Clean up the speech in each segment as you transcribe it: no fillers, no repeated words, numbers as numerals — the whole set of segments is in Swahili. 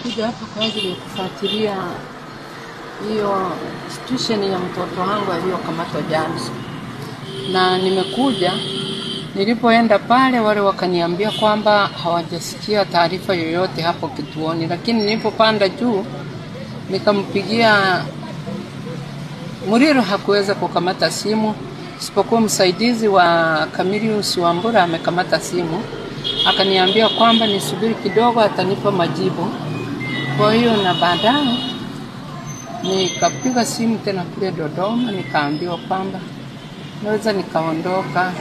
nimekuja hapa kwa ajili ya kufuatilia hiyo situation ya mtoto wangu aliyokamatwa jana. Na nimekuja, nilipoenda pale wale wakaniambia kwamba hawajasikia taarifa yoyote hapo kituoni, lakini nilipopanda juu nikampigia Muriro, hakuweza kukamata simu, isipokuwa msaidizi wa Camillus Wambura amekamata simu. Akaniambia kwamba nisubiri kidogo atanipa majibu. Kwa hiyo na baadaye nikapiga simu tena kule Dodoma, nikaambiwa kwamba naweza nikaondoka,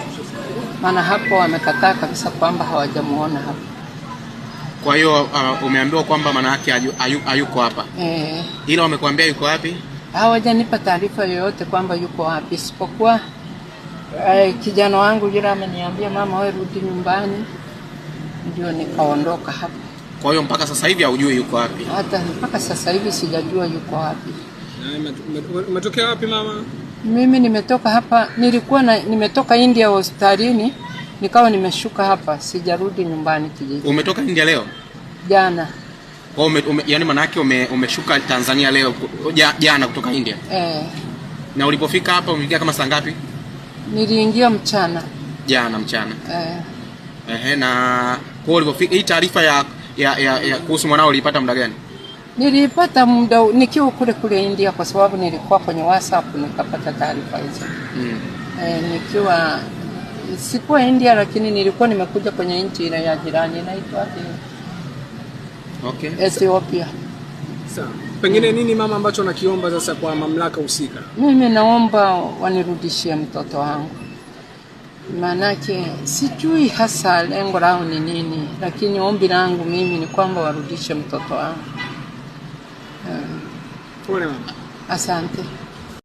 maana hapo wamekataa kabisa kwamba hawajamuona hapa. Kwa hiyo umeambiwa kwamba maana yake hayuko hapa? Ila wamekuambia yuko wapi? Hawajanipa taarifa yoyote kwamba yuko wapi, isipokuwa kijana wangu yule ameniambia, mama wewe rudi nyumbani, ndio nikaondoka hapa. Kwa hiyo mpaka sasa hivi hujui yuko wapi? Hata mpaka sasa hivi sijajua yuko wapi. Umetokea wapi mama? Mimi nimetoka hapa, nimetoka India hospitalini, nikawa nimeshuka hapa, sijarudi nyumbani kijiji. Umetoka India leo? Jana. Kwa yani maana yake umeshuka Tanzania leo jana kutoka India? Na ulipofika hapa umeingia kama saa ngapi? Niliingia mchana. Jana mchana. Na kwa ulipofika hii taarifa ya kuhusu mwanao ulipata muda gani? Nilipata muda nikiwa kule India, kwa sababu nilikuwa kwenye WhatsApp nikapata taarifa hizo. Nikiwa sikuwa India, lakini nilikuwa nimekuja kwenye nchi ile ya jirani inaitwa Ethiopia. Sawa. Pengine nini mama ambacho nakiomba sasa kwa mamlaka husika? Mimi naomba wanirudishie mtoto wangu. Maanake sijui hasa lengo lao ni nini, lakini ombi langu mimi ni kwamba warudishe mtoto wangu. Pole mama. Asante.